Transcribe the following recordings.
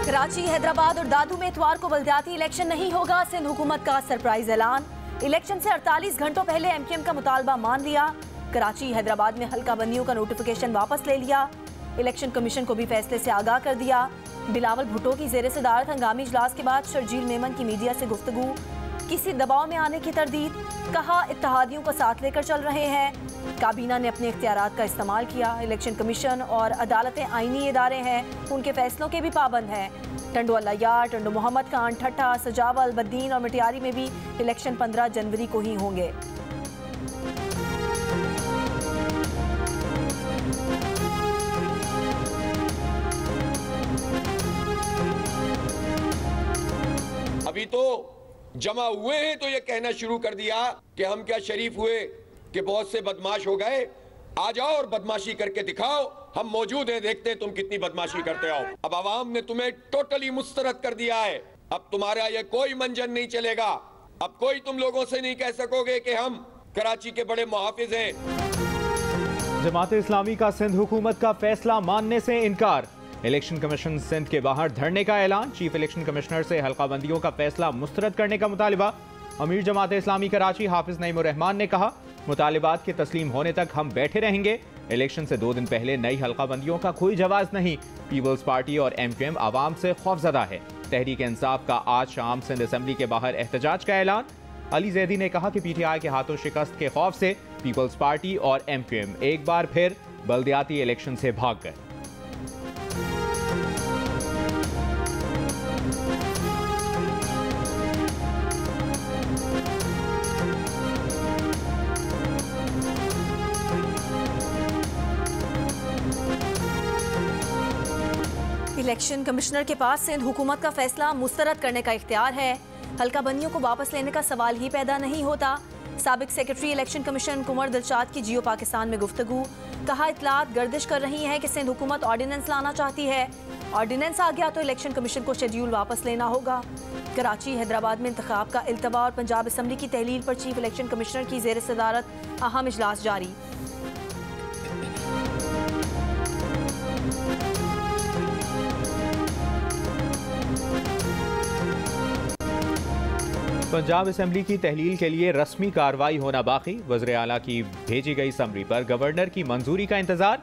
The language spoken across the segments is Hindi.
कराची, हैदराबाद और दादू में इतवार को बल्दियाती इलेक्शन नहीं होगा। सिंध हुकूमत का सरप्राइज ऐलान। इलेक्शन से 48 घंटों पहले एमक्यूएम का मुतालबा मान लिया। कराची, हैदराबाद में हल्का बंदियों का नोटिफिकेशन वापस ले लिया। इलेक्शन कमीशन को भी फैसले से आगाह कर दिया। बिलावल भुट्टो की ज़ेर सदारत हंगामी इजलास के बाद शर्जील मेमन की मीडिया से गुफ्तगू। किसी दबाव में आने की तरदीद, कहा इत्तेहादियों का साथ लेकर चल रहे हैं। काबीना ने अपने इख्तियारात का इस्तेमाल किया। इलेक्शन कमीशन और अदालतें आईनी इदारे हैं, उनके फैसलों के भी पाबंद हैं। टंडो अल्लायार, टंडो मोहम्मद खान, ठट्ठा, सजावल, बद्दीन और मटियारी में भी इलेक्शन 15 जनवरी को ही होंगे। अभी तो जमा हुए हैं तो ये कहना शुरू कर दिया कि हम क्या शरीफ हुए कि बहुत से बदमाश हो गए। आ जाओ और बदमाशी करके दिखाओ, हम मौजूद हैं, देखते हैं तुम कितनी बदमाशी करते हो। अब आवाम ने तुम्हें टोटली मुस्तरद कर दिया है। अब तुम्हारा ये कोई मंजर नहीं चलेगा। अब कोई तुम लोगों से नहीं कह सकोगे कि हम कराची के बड़े मुहाफिज हैं। जमात इस्लामी का सिंध हुकूमत का फैसला मानने से इनकार। इलेक्शन कमीशन सिंध के बाहर धरने का ऐलान। चीफ इलेक्शन कमिश्नर से हल्का बंदियों का फैसला मुस्तरद करने का मुतालिबा। अमीर जमात इस्लामी कराची हाफिज नईमुर रहमान ने कहा, मुतालिबात के तस्लीम होने तक हम बैठे रहेंगे। इलेक्शन से 2 दिन पहले नई हल्का बंदियों का कोई जवाज नहीं। पीपल्स पार्टी और एमक्यूएम आवाम से खौफजदा है। तहरीक इंसाफ का आज शाम सिंध असेंबली के बाहर एहतजाज का ऐलान। अली जैदी ने कहा कि पीटीआई के हाथों शिकस्त के खौफ से पीपल्स पार्टी और एमक्यूएम एक बार फिर बल्दियाती इलेक्शन से भाग गए। इलेक्शन कमिश्नर के पास सिंध हुकूमत का फैसला मुस्तरद करने का इख्तियार है। हल्का बंदियों को वापस लेने का सवाल ही पैदा नहीं होता। साबिक सेक्रेटरी इलेक्शन कमीशन कुंवर दिलशाद की जियो पाकिस्तान में गुफ्तगू। कहा, इतलात गर्दिश कर रही हैं कि सिंध हुकूमत ऑर्डिनेंस लाना चाहती है। ऑर्डिनेंस आ गया तो इलेक्शन कमीशन को शेड्यूल वापस लेना होगा। कराची, हैदराबाद में इंतखाब का इल्तवा और पंजाब असम्बली की तहलील पर चीफ इलेक्शन कमिश्नर की ज़ेर सदारत अहम इजलास जारी। पंजाब असेंबली की तहलील के लिए रस्मी कार्रवाई होना बाकी। वज़ीर आला की भेजी गई समरी पर गवर्नर की मंजूरी का इंतजार।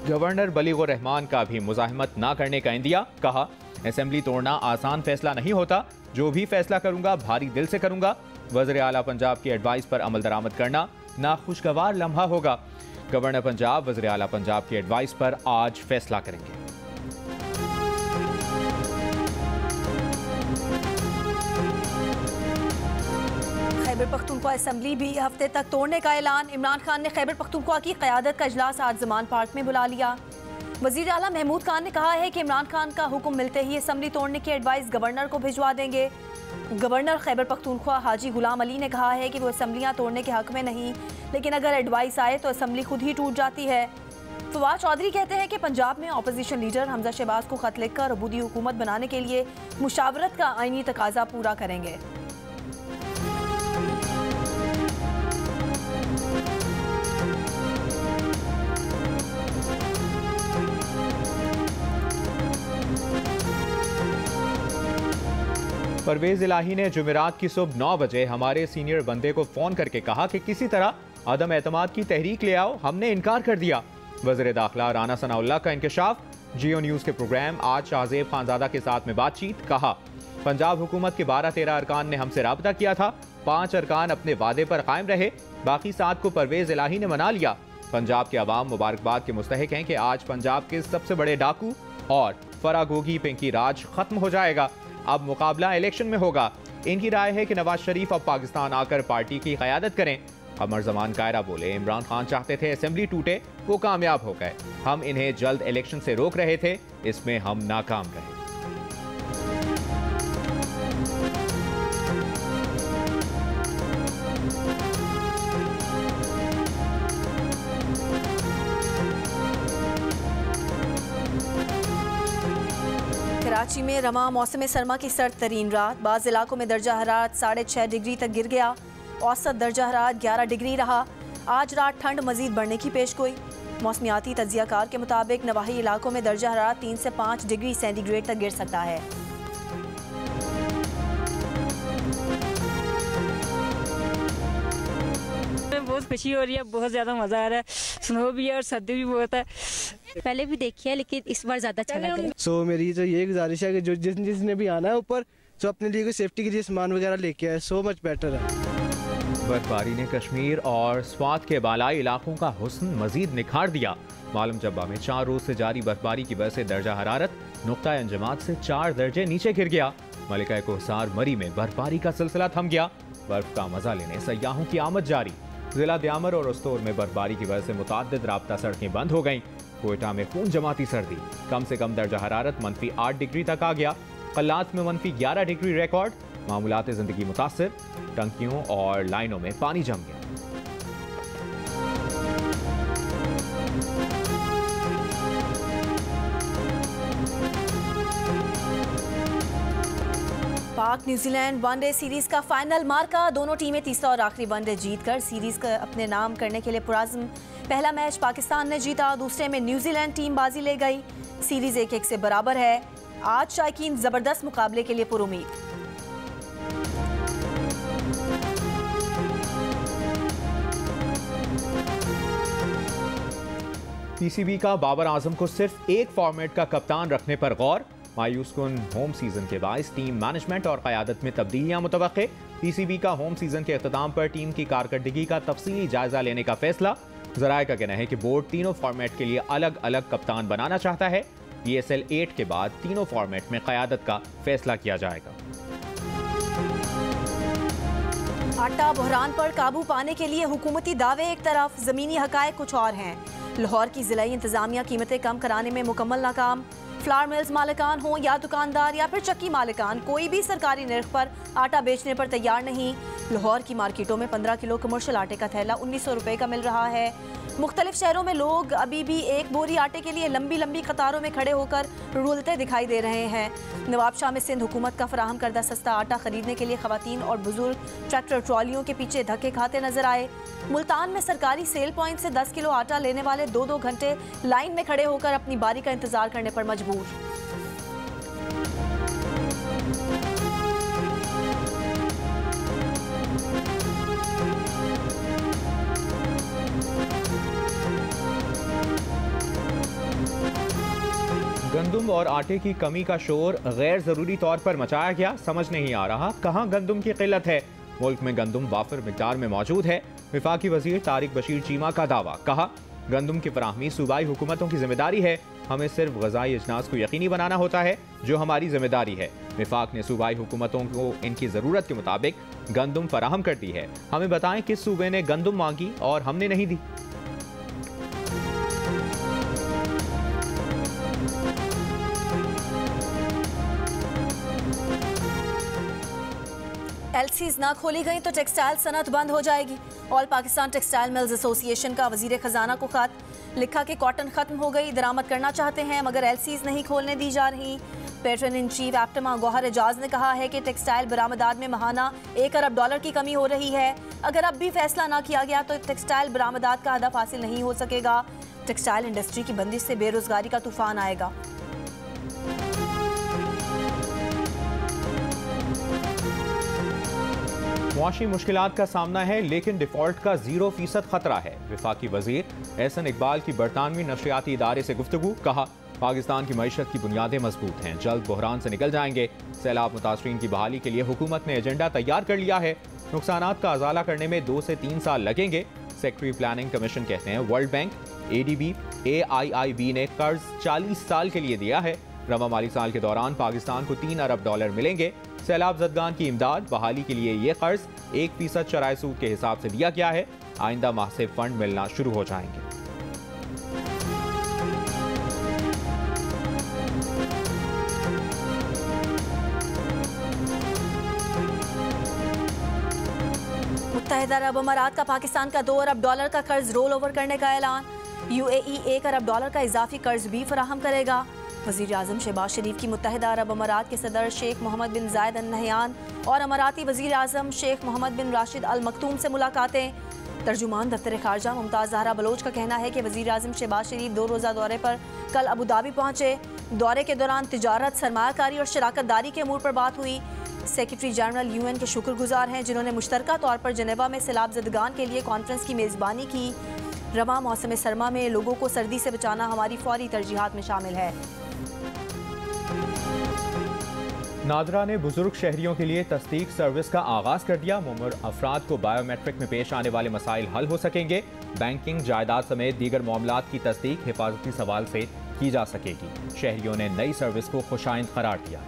गवर्नर बलीगुर रहमान का भी मुज़ाहमत ना करने का इंदिया। कहा, असेंबली तोड़ना आसान फैसला नहीं होता, जो भी फैसला करूंगा भारी दिल से करूंगा। वज़ीर आला पंजाब की एडवाइस पर अमल दरामद करना नाखुशगवार लम्हा होगा। गवर्नर पंजाब वज़ीर आला पंजाब की एडवाइस पर आज फैसला करेंगे। खैबर पख्तूनख्वा असेंबली भी हफ्ते तक तोड़ने का ऐलान। इमरान खान ने खैबर पख्तूनख्वा की क़यादत का इजलास आज ज़मान पार्क में बुला लिया। वज़ीर आला महमूद खान ने कहा है कि इमरान खान का हुक्म मिलते ही असेंबली तोड़ने की एडवाइस गवर्नर को भिजवा देंगे। गवर्नर खैबर पख्तूनख्वा हाजी गुलाम अली ने कहा है कि वो असेंबलियाँ तोड़ने के हक में नहीं, लेकिन अगर एडवाइस आए तो असेंबली खुद ही टूट जाती है। फवाद चौधरी कहते हैं कि पंजाब में अपोजिशन लीडर हमजा शहबाज को खत लिखकर अबूदी हुकूमत बनाने के लिए मुशावरत का आईनी तकाजा पूरा करेंगे। परवेज इलाही ने जुमेरात की सुबह 9 बजे हमारे सीनियर बंदे को फोन करके कहा कि किसी तरह अदम एतमाद की तहरीक ले आओ। हमने इनकार कर दिया। वज़ीर दाखिला राना सनाउल्लाह का इंकशाफ। जियो न्यूज़ के प्रोग्राम आज शाहजेब खानजादा के साथ में बातचीत। कहा, पंजाब हुकूमत के 12-13 अरकान ने हमसे राब्ता किया था। 5 अरकान अपने वादे पर कायम रहे, बाकी 7 को परवेज इलाही ने मना लिया। पंजाब के अवाम मुबारकबाद के मुस्तहिक हैं कि आज पंजाब के सबसे बड़े डाकू और फरागोगी पिंकी राज खत्म हो जाएगा। अब मुकाबला इलेक्शन में होगा। इनकी राय है कि नवाज शरीफ अब पाकिस्तान आकर पार्टी की क़यादत करें। कमर जमान कायरा बोले, इमरान खान चाहते थे असेंबली टूटे, वो कामयाब हो गए। हम इन्हें जल्द इलेक्शन से रोक रहे थे, इसमें हम नाकाम रहे। कराची में रमा मौसम सरमा की सर्द तरीन रात। बाज़ इलाकों में दर्जा हरारत 6.5 डिग्री तक गिर गया। औसत दर्जा हरारत 11 डिग्री रहा। आज रात ठंड मजीद बढ़ने की पेशगोई। मौसमियाती तज्जियाकार के मुताबिक नवाही इलाकों में दर्जा हरारत 3 से 5 डिग्री सेंटीग्रेड तक गिर सकता है। बहुत खुशी हो रही है, बहुत ज़्यादा मज़ा आ रहा है। स्नो भी है और सर्दी भी बहुत है। पहले भी देखी है लेकिन इस बार ज़्यादा अच्छा लग रहा है। मेरी तो ये गुजारिश है कि जो जिसने भी आना है ऊपर तो अपने लिए कोई सेफ्टी के लिए सामान वगैरह लेके आए, सो मच बेटर है। बर्फबारी ने कश्मीर और स्वात के बालाई इलाकों का हुस्न मजीद निखार दिया। मालूम जब्बा में 4 रोज से जारी बर्फबारी की वजह से दर्जा हरारत नुक्ता अंजमात से 4 दर्जे नीचे गिर गया। मलिका कोहसार मरी में बर्फबारी का सिलसिला थम गया। बर्फ का मजा लेने सयाहों की आमद जारी। जिला द्यामर और उस्तोर में बर्फबारी की वजह से मुताद्दिद राब्ता सड़कें बंद हो गईं। कोयटा में खून जमाती सर्दी, कम से कम दर्जा हरारत -8 डिग्री तक आ गया। कल्लात में -11 डिग्री रिकॉर्ड। मामूलात जिंदगी मुतासिर, टंकियों और लाइनों में पानी जम गया। पाक न्यूजीलैंड वनडे सीरीज का फाइनल मार्का। दोनों टीमें तीसरा और आखिरी वनडे जीतकर सीरीज का अपने नाम करने के लिए पुराज़्म। पहला मैच पाकिस्तान ने जीता, दूसरे में न्यूजीलैंड टीम बाजी ले गई। सीरीज 1-1 से बराबर है। आज शायकीन जबरदस्त मुकाबले के लिए पुरुमीद। पीसीबी का बाबर आजम को सिर्फ एक फॉर्मेट का कप्तान रखने पर गौर। मायूस कुन होम सीजन के बायस टीम मैनेजमेंट और क़यादत में तब्दीलियां मुतवक्के। पीसीबी का होम सीजन के अख्ताम पर टीम की कारकर्दगी का तफसीली जायजा लेने का फैसला। ज़राए का कहना है कि बोर्ड तीनों फॉर्मेट के लिए अलग अलग कप्तान बनाना चाहता है। PSL 8 के बाद तीनों फॉर्मेट में क़यादत का फैसला किया जाएगा। आटा बहरान पर काबू पाने के लिए हुकूमती दावे एक तरफ, ज़मीनी हकायक कुछ और हैं। लाहौर की ज़िलाई इंतज़ामिया कीमतें कम कराने में मुकम्मल नाकाम। फ्लावर मिल्स मालिकान हों या दुकानदार या फिर चक्की मालिकान, कोई भी सरकारी निर्ख पर आटा बेचने पर तैयार नहीं। लाहौर की मार्केटों में 15 किलो कमर्शियल आटे का थैला 1900 रुपये का मिल रहा है। मुख्तलिफ शहरों में लोग अभी भी एक बोरी आटे के लिए लंबी लंबी कतारों में खड़े होकर रुलते दिखाई दे रहे हैं। नवाबशाह में सिंध हुकूमत का फराहम करदा सस्ता आटा खरीदने के लिए खवातीन और बुजुर्ग ट्रैक्टर ट्रॉलियों के पीछे धक्के खाते नजर आए। मुल्तान में सरकारी सेल पॉइंट से 10 किलो आटा लेने वाले 2-2 घंटे लाइन में खड़े होकर अपनी बारी का इंतजार करने पर मजबूर। गंदुम और आटे की कमी का शोर गैर जरूरी तौर पर मचाया गया। समझ नहीं आ रहा कहां गंदुम की किल्लत है। मुल्क में गंदुम वाफिर मिकदार में मौजूद है। विफाकी वजीर तारिक बशीर चीमा का दावा। कहा, गंदुम की फराहमी सूबाई हुकूमतों की जिम्मेदारी है। हमें सिर्फ गजाई अजनास को यकीनी बनाना होता है, जो हमारी जिम्मेदारी है। विफाक ने सूबाई हुकूमतों को इनकी ज़रूरत के मुताबिक गंदुम फराहम कर दी है। हमें बताएं किस सूबे ने गंदुम मांगी और हमने नहीं दी। LCs ना खोली गई तो टेक्सटाइल सनत बंद हो जाएगी। All Pakistan textile mills association का वजीर खजाना को खत लिखा कि कॉटन खत्म हो गई, दरामद करना चाहते हैं मगर LCs नहीं खोलने दी जा रही। Patron in chief APTMA Gauhar Ejaz ने कहा है कि टेक्सटाइल बरामदात में माहाना $1 अरब की कमी हो रही है। अगर अब भी फैसला ना किया गया तो टेक्सटाइल बरामदात का हदफ हासिल नहीं हो सकेगा। टेक्सटाइल इंडस्ट्री की बंदिश से बेरोजगारी का तूफान आएगा। मुआशी मुश्किलात का सामना है लेकिन डिफॉल्ट का 0% खतरा है। विफाकी वजीर एहसन इकबाल की बरतानवी नशरियाती इदारे से गुफ्तगू। कहा, पाकिस्तान की मईशत की बुनियादें मजबूत हैं, जल्द बहरान से निकल जाएंगे। सैलाब मुतासरीन की बहाली के लिए हुकूमत ने एजेंडा तैयार कर लिया है। नुकसानात का अजाला करने में 2 से 3 साल लगेंगे। सेक्रेटरी प्लानिंग कमीशन कहते हैं वर्ल्ड बैंक, ADB, AIIB ने कर्ज 40 साल के लिए दिया है। रवा माली साल के दौरान पाकिस्तान को $3 अरब मिलेंगे। सैलाब ज़दगान की इमदाद बहाली के लिए ये कर्ज 1% शराय सूद के हिसाब से दिया गया है। आइंदा माह से फंड मिलना शुरू हो जाएंगे। मुत्तहिदा अरब अमारात का पाकिस्तान का $2 अरब का कर्ज रोल ओवर करने का ऐलान। UAE $1 अरब का इजाफी कर्ज भी फराहम करेगा। वज़ीर आज़म शहबाज शरीफ की मुत्तहिदा अरब अमारात के सदर शेख मोहम्मद बिन जायद अल नहयान और अमाराती वज़ीर आज़म शेख मोहम्मद बिन राशिद अल मखतूम से मुलाकातें। तर्जुमान दफ्तर खारजा मुमताज़ ज़हरा बलोच का कहना है कि वज़ीर आज़म शहबाज शरीफ 2 रोज़ा दौरे पर कल अबू धाबी पहुँचे। दौरे के दौरान तिजारत, सरमायाकारी और शराकत दारी के अमूर पर बात हुई। सेक्रेटरी जनरल UN के शुक्रगुजार हैं जिन्होंने मुश्तरका तौर पर जनेवा में सैलाब ज़दगान के लिए कॉन्फ्रेंस की मेज़बानी की। रवां मौसम सरमा में लोगों को सर्दी से बचाना हमारी फौरी तरजीहात में शामिल है। नादरा ने बुजुर्ग शहरियों के लिए तस्दीक सर्विस का आगाज कर दिया। मुमर अफराद को बायोमेट्रिक में पेश आने वाले मसाइल हल हो सकेंगे। बैंकिंग, जायदाद समेत दीगर मामलात की तस्दीक हिफाजती सवाल से की जा सकेगी। शहरियों ने नई सर्विस को खुशाइंद करार दिया।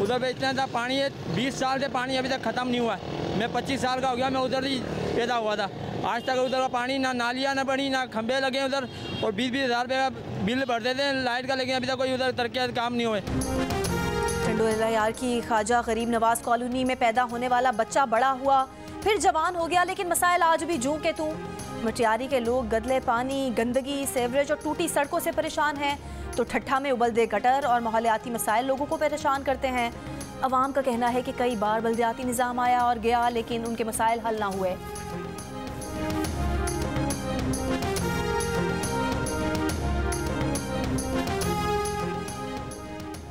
उधर पे इतना था पानी है, 20 साल से पानी अभी तक ख़त्म नहीं हुआ है। मैं 25 साल का हो गया, मैं उधर ही पैदा हुआ था। आज तक उधर का पानी ना नालियाँ ना बनी, ना खंभे लगे उधर, और 20-20 हज़ार रुपये का बिल भरते थे लाइट का, लेकिन अभी तक कोई उधर तरक्की काम नहीं हुए। टंडोला यार की ख्वाजा गरीब नवाज कॉलोनी में पैदा होने वाला बच्चा बड़ा हुआ, फिर जवान हो गया, लेकिन मसाइल आज भी जूं के तूं। मटियारी के लोग गदले पानी, गंदगी, सेवरेज और टूटी सड़कों से परेशान हैं, तो ठट्ठा में उबलदे गटर और माहौलियाती मसाइल लोगों को परेशान करते हैं। अवाम का कहना है कि कई बार बल्दियाती निज़ाम आया और गया, लेकिन उनके मसाइल हल ना हुए।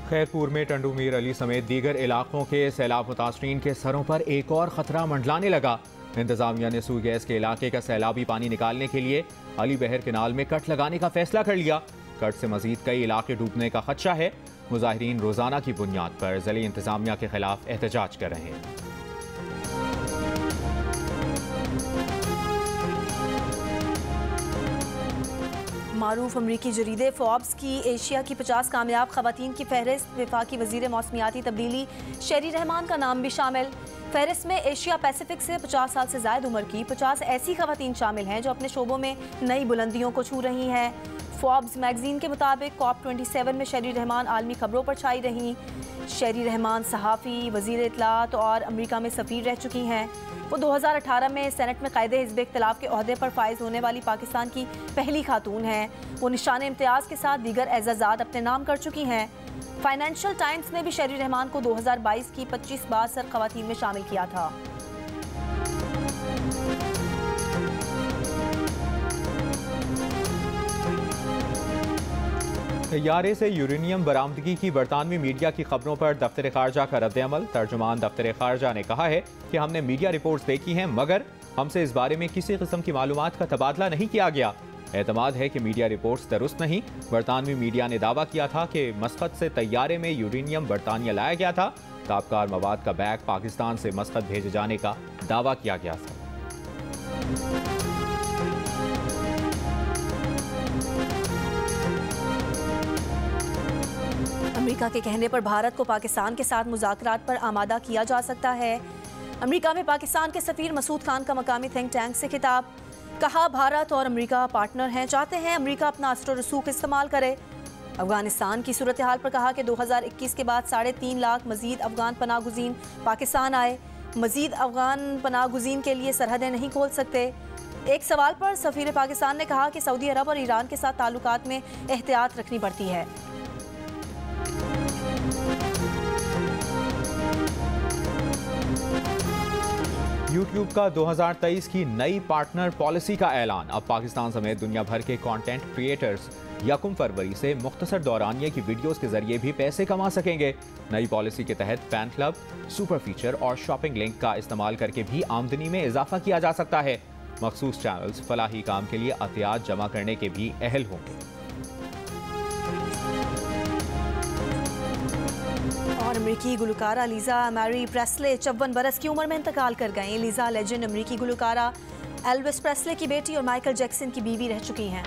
खैरपुर में टंडू मीर अली समेत दीगर इलाकों के सैलाब मुतासरीन के सरों पर एक और खतरा मंडलाने लगा। इंतजामिया ने सूई गैस के इलाके का सैलाबी पानी निकालने के लिए अली बहर केनाल में कट लगाने का फैसला कर लिया। कट से मजीद कई इलाके डूबने का खदशा है। मुजाहिरीन रोजाना की बुनियाद पर ज़िली इंतजामिया के खिलाफ एहतजाज कर रहे हैं। मारूफ अमरीकी जरीदे फोर्ब्स की एशिया की 50 कामयाब खवातीन की फहरिस्त वफाकी वजीर मौसमियाती तब्दीली शेरी रहमान का नाम भी शामिल। फहरिस्त में एशिया पैसिफिक से 50 साल से ज़ायद उम्र की 50 ऐसी खवातीन शामिल हैं जो अपने शोबों में नई बुलंदियों को छू रही हैं। फोर्ब्स मैगजीन के मुताबिक COP27 में शेरी रहमान आलमी खबरों पर छाई रहीं। शेरी रहमान सहाफ़ी, वज़ीर इत्तलात और अमरीका में सफ़ीर रह चुकी हैं। वो 2018 में सेनेट में कायदे हिज़्ब इख्तिलाफ के ओहदे पर फाइज होने वाली पाकिस्तान की पहली खातून हैं। वो निशान इम्तियाज़ के साथ दीगर एज़ाज़ात अपने नाम कर चुकी हैं। फाइनेंशियल टाइम्स ने भी शेरी रहमान को 2022 की 25 बासर खवातीन में शामिल किया था। तैयारे से यूरेनियम बरामदगी की बरतानवी मीडिया की खबरों पर दफ्तर खारजा का रद्द-ए-अमल। तर्जुमान दफ्तर खारजा ने कहा है कि हमने मीडिया रिपोर्ट्स देखी हैं, मगर हमसे इस बारे में किसी किस्म की मालूमात का तबादला नहीं किया गया। एतमाद है कि मीडिया रिपोर्ट्स दुरुस्त नहीं। बरतानवी मीडिया ने दावा किया था कि मस्कत से तैयारे में यूरेनियम बरतानिया लाया गया था। ताबकार मवाद का बैग पाकिस्तान से मस्कत भेजे जाने का दावा किया गया था। अमेरिका के कहने पर भारत को पाकिस्तान के साथ मुज़ाकरात पर आमादा किया जा सकता है। अमेरिका में पाकिस्तान के सफ़ीर मसूद खान का मकामी थिंक टैंक से खिताब। कहा, भारत और अमेरिका पार्टनर हैं, चाहते हैं अमेरिका अपना अस्त्र और रसूख इस्तेमाल करे। अफगानिस्तान की सूरत हाल पर कहा कि 2021 के बाद 3.5 लाख मजीद अफगान पनाहगुज़ीन पाकिस्तान आए। मजीद अफगान पनाहगुज़ीन के लिए सरहदें नहीं खोल सकते। एक सवाल पर सफ़ीर पाकिस्तान ने कहा कि सऊदी अरब और ईरान के साथ ताल्लुकात में एहतियात रखनी पड़ती है। यूट्यूब का 2023 की नई पार्टनर पॉलिसी का ऐलान। अब पाकिस्तान समेत दुनिया भर के कंटेंट क्रिएटर्स 1 फरवरी से मुख्तसर दौरानिये की वीडियोस के जरिए भी पैसे कमा सकेंगे। नई पॉलिसी के तहत फैन क्लब, सुपर फीचर और शॉपिंग लिंक का इस्तेमाल करके भी आमदनी में इजाफा किया जा सकता है। मखसूस चैनल्स फलाही काम के लिए अतियात जमा करने के भी अहल होंगे। और अमरीकी गुलकारा लीजा मैरी प्रेस्ले 54 बरस की उम्र में इंतकाल कर गए। लीजा लेजेंड अमरीकी गुलकारा एल्विस प्रेस्ले की बेटी और माइकल जैक्सन की बीवी रह चुकी हैं।